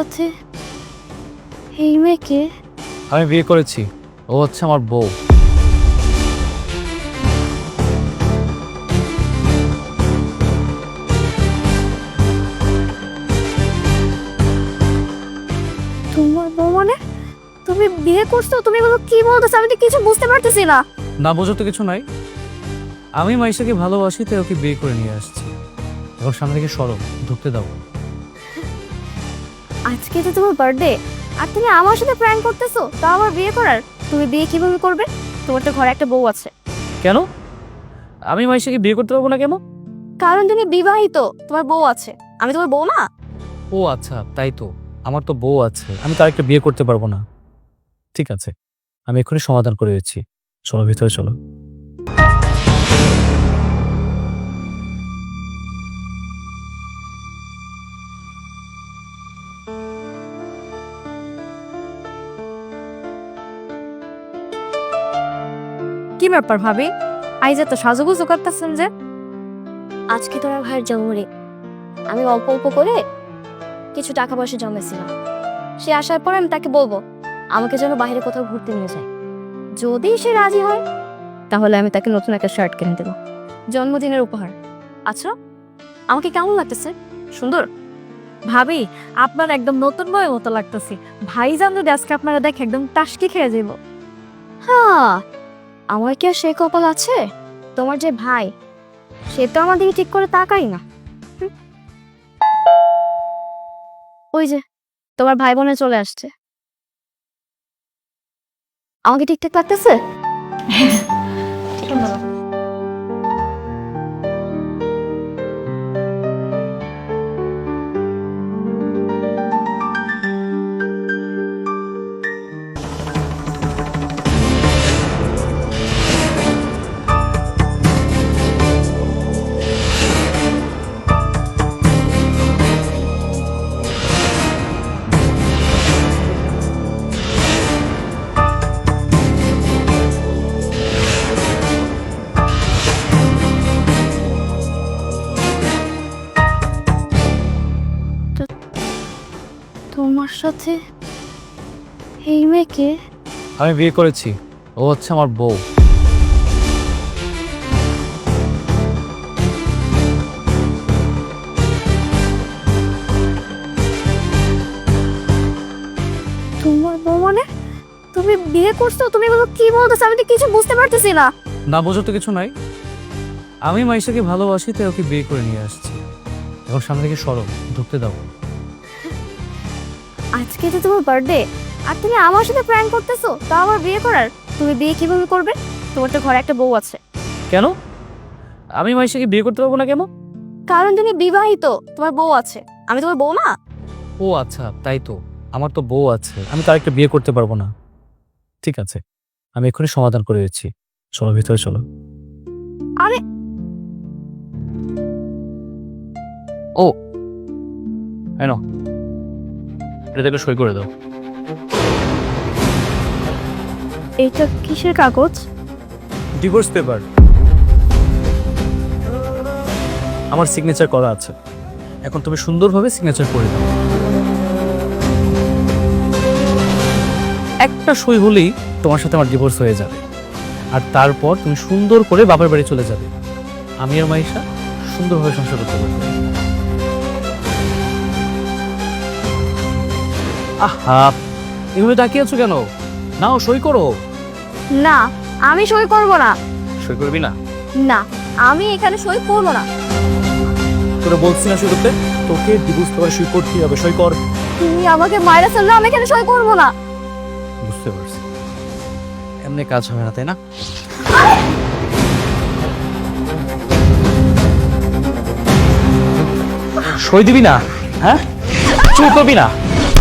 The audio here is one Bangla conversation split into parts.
সাথে এই মেয়েকে আমি বিয়ে করেছি, ও হচ্ছে আমার বউ। তোমার বউ মানে? তুমি বিয়ে করছো? তুমি এগুলো কি বলতেছো? আমি তো কিছু বুঝতে পারতেছি না। না বোঝো তো কিছু নাই। আমি মাইশাকে ভালোবাসি তাই ওকে বিয়ে করে নিয়ে আসছি। এখন সামনে থেকে সরো, ঢুকতে দাও। আজকে তো তোমার বার্থডে, আর তুমি আমার সাথে প্র্যাঙ্ক করতেছো, তা আমার বিয়ে করার। তুমি বিয়ে কিভাবে করবে? তোমার তো ঘরে একটা বউ আছে। কেন আমি মাইশাকে বিয়ে করতে পারবো না কেন? কারণ তুমি বিবাহিত, তোমার বউ আছে। আমি তোমার বউ না? ও আচ্ছা, তাই তো। আমার তো বউ আছে, আমি তার একটা বিয়ে করতে পারবো না। ঠিক আছে, আমি এক্ষুনি সমাধান করে দিচ্ছি। চলো ভিতরে চলো। কি ব্যাপার ভাবি, আইজ এত সাজুগুজু করতেছেন যে? আজকে তোর ভাইয়ের জন্মদিন, আমি অল্প অল্প করে কিছু টাকা পয়সা জমেছিলাম। সে আসার পর আমি তাকে বলবো আমাকে যেন বাইরে কোথাও ঘুরতে নিয়ে যায়। যদি সে রাজি হয় তাহলে আমি তাকে নতুন একটা শার্ট কিনে দেবো, জন্মদিনের উপহার। আচ্ছা, আমাকে কেমন লাগতেছে? সুন্দর? ভাবি, আপনার একদম নতুন বউয়ের মতো লাগতেছে। ভাইজান যদি আজকে আপনারা দেখে একদম টাসকি খেয়ে যাব। হ্যাঁ, আমার কি আর সে কপাল আছে? তোমার যে ভাই, সে তো আমার দিকে ঠিক করে তাকাই না। হুম। ওই যে তোমার ভাই বোনে চলে আসছে। আমাকে ঠিকঠাক লাগতেছে? তোমার সাথে এই মেয়েকে আমি বিয়ে করেছি, ও হচ্ছে আমার বউ। তোমার বউ মানে? তুমি বিয়ে করছো? তুমি এগুলো কি বলতেছো? আমি তো কিছু বুঝতে পারতেছি না। না বোঝো তো কিছু নাই। আমি মাইশাকে ভালোবাসি তাই ওকে বিয়ে করে নিয়ে আসছি। এখন সামনে থেকে সরো, ঢুকতে দাও। আজকে তো তোমার বার্থডে, আর তুমি আমার সাথে প্র্যাঙ্ক করতেছো, তা আমার বিয়ে করার। তুমি বিয়ে কিভাবে করবে? তোমার তো ঘরে একটা বউ আছে। কেন আমি মাইশাকে বিয়ে করতে পারবো না কেন? কারণ তুমি বিবাহিত, তোমার বউ আছে। আমি তোমার বউ না? ও আচ্ছা, তাই তো। আমার তো বউ আছে, আমি তার একটা বিয়ে করতে পারবো না। ঠিক আছে, আমি এক্ষুনি সমাধান করে দিচ্ছি। চলো ভিতরে চলো। আরে ও এনো, এটা থেকে সই করে দাও। এইটা কিসের কাগজ? ডিভোর্স পেপার, আমার সিগনেচার করা আছে। এখন তুমি সুন্দরভাবে সিগনেচার করে দাও। একটা সই হলেই তোমার সাথে আমার ডিভোর্স হয়ে যাবে, আর তারপর তুমি সুন্দর করে বাবার বাড়ি চলে যাবে। আমি আর মাইশা সুন্দরভাবে সংসার করতে পারবো। আহা, এভাবে তাকিয়ে আছো কেন? নাও সই করো। না, আমি সই করব না। সই করবি না? না, আমি এখানে সই করব না। তোরা বলছি না সই করতে? তোকে ডিভোর্স পেপারে সই করতে হবে, সই কর। তুমি আমাকে মাইরা ফেললে, আমি এখানে সই করব না। বুঝতে পারছি, এমনি কাজ হবে না, তাই না? সই দিবি না? হ্যাঁ, সই করবি না?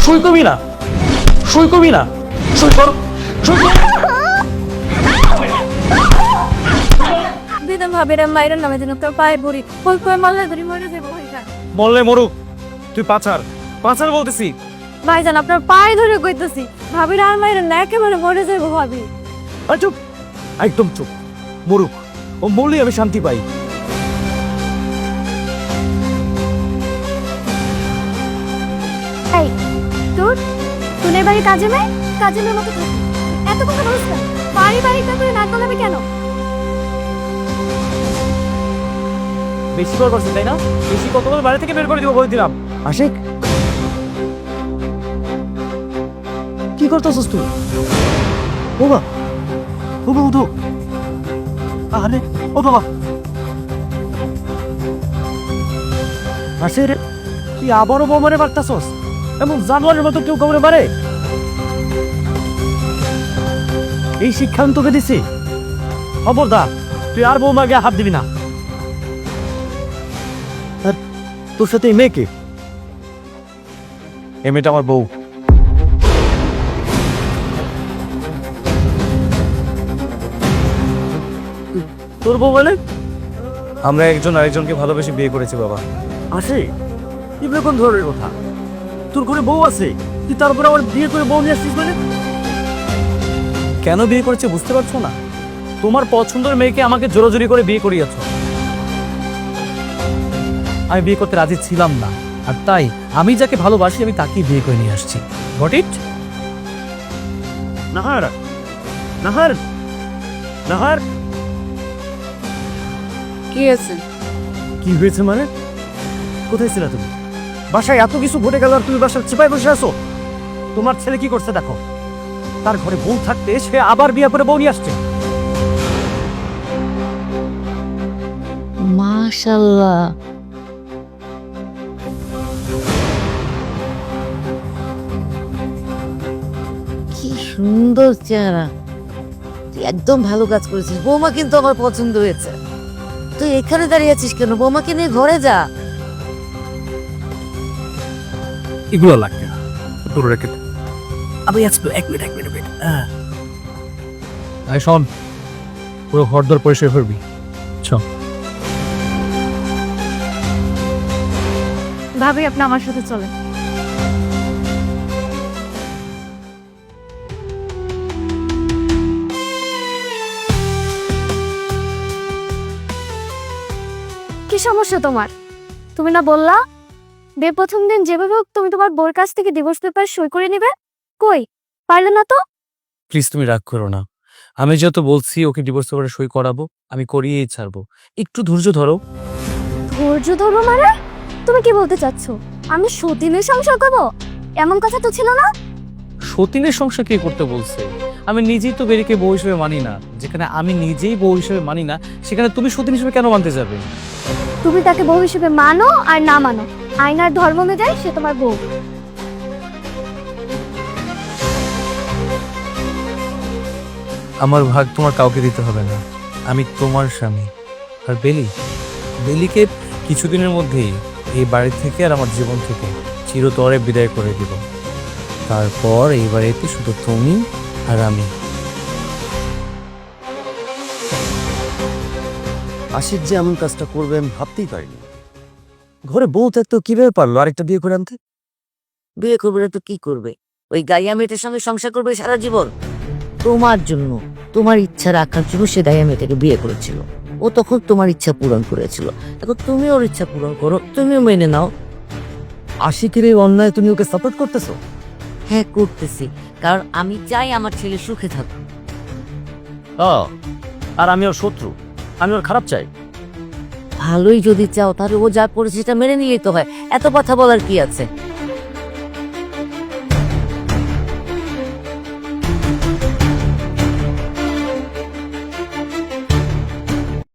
সই করবি না? সই করবি না? সই কর, সই কর। দিদাম ভাবিরা মাইরা নামে দিন তোর পায়ে পড়ি, কই কই মারলে ধরি মরে যাবো ভাইজান। মরলে মরুক, তুই পাচার, পাচার বলতেছি। ভাইজান আপনার পায়ে ধরে কইতাছি, ভাবিরা আর মাইরা না, একেবারে মরে যাবো ভাবি। আর চুপ, একদম চুপ। মরুক, ও মরলেই আমি শান্তি পাই। এই পরের বাড়ি কাজে মেয়ের মতো থাকি। এত কথা বলিস কেন? পারিবারিক ব্যাপারে নাক গলাবি কেন? বেশি বার করছেন তাই না? বেশি কত বলে বাড়ি থেকে বের করে দিব বলে দিলাম। আশিক, কি করতেছস তুই? বাবা, বাবা উঠো। আরে ও বাবা, আশিক তুই আবারও বৌমারে মারতাছস? এমন জানোয়ারের মতো কেউ কাউরে মারে? এই শিক্ষা আমি তোকে দিছি। খবরদার, তুই আর বৌমাকে হাত দিবি না। আর তোর সাথে এই মেয়েকে? এই মেয়েটা আমার বউ। তোর বউ মানে? আমরা একজন আরেকজনকে ভালোবেসে বিয়ে করেছি বাবা। আসে এগুলো কোন ধরনের কথা? তোর ঘরে বউ আছে, তুই তারপরে আমার বিয়ে করে বউ নিয়ে আসছিস মানে? কেন বিয়ে করেছে বুঝতে পারছো না? তোমার পছন্দের মেয়েকে আমাকে জোরাজোরি করে বিয়ে করিয়েছ। আমি বিয়ে করতে রাজি ছিলাম না, আর তাই আমি যাকে ভালোবাসি আমি তাকেই বিয়ে করে নিয়ে আসছি। Got it? নাহার, নাহার, নাহার, কি আছে? কি হয়েছে মানে? কোথায় ছিল তুমি? বাসায় এত কিছু ঘটে গেল আর তুমি বাসার চিপায় বসে আছো? তোমার ছেলে কি করছে দেখো। তার ঘরে বউ থাকতে সে আবার বিয়ে করে বউ নিয়ে আসছে। মাশাআল্লাহ, কি সুন্দর চেহারা। তুই একদম ভালো কাজ করেছিস। বৌমা কিন্তু আমার পছন্দ হয়েছে। তুই এখানে দাঁড়িয়ে আছিস কেন? বৌমাকে নিয়ে ঘরে যা। এগুলো লাগবে না, তোর রেখে আমি আজকে এক মিনিট শোন, পুরো ঘরদর পরিষ্কার করবি। ভাবি আপনি আমার সাথে চলেন। কি সমস্যা তোমার? তুমি না বললা বিয়ের প্রথম দিন যেভাবে হোক তুমি তোমার বউর কাছ থেকে ডিভোর্স পেপার সই করে নিবে? কই পারলে না তো? প্লিজ তুমি রাগ করো না। আমি যত বলছি ওকে ডিভোর্স পেপারে সই করাবো, আমি করিয়েই ছাড়বো। একটু ধৈর্য ধরো। ধৈর্য ধরবো মানে? তুমি কি বলতে চাচ্ছ আমি সতীনের সংসার করবো? এমন কথা তো ছিল না। সতীনের সংসার কে করতে বলছে? আমি নিজেই তো বেরিকে বউ হিসেবে মানি না। যেখানে আমি নিজেই বউ হিসেবে মানি না, সেখানে তুমি সতীন হিসেবে কেন মানতে যাবে? তুমি তাকে বউ হিসেবে মানো আর না মানো, আইনার ধর্ম অনুযায়ী সে তোমার বউ। আমার ভাগ তোমার কাউকে দিতে হবে না, আমি তোমার স্বামী। আর বেলিকে কিছুদিনের মধ্যেই এই বাড়ি থেকে আর আমার জীবন থেকে চিরতরে বিদায় করে দিব। তারপর এই বাড়িতে শুধু তুমি আর আমি। আশিক যে এমন কাজটা করবে আমি ভাবতেই পারিনি। ঘরে বউ থাকতেও কিভাবে পারলো আরেকটা বিয়ে করে আনতে? বিয়ে করবে না তো কি করবে? ওই গাইয়া মেয়েটার সঙ্গে সংসার করবে সারা জীবন। তোমার জন্য, তোমার ইচ্ছার আকাঙ্ক্ষা সে গাইয়া মেয়েটাকে বিয়ে করেছিল। ও তখন তোমার ইচ্ছা পূরণ করেছিল। এখন তুমি ওর ইচ্ছা পূরণ করো, তুমিও মেনে নাও। আশিকের এই অন্যায় তুমি ওকে সাপোর্ট করতেছো? হ্যাঁ করতেছি, কারণ আমি চাই আমার ছেলে সুখে থাকুক। আর আমি ওর শত্রু, আমি ওর খারাপ চাই? ভালোই যদি চাও তাহলে ও যা করেছে সেটা মেনে নিলেই তো হয়। এত কথা বলার কি আছে?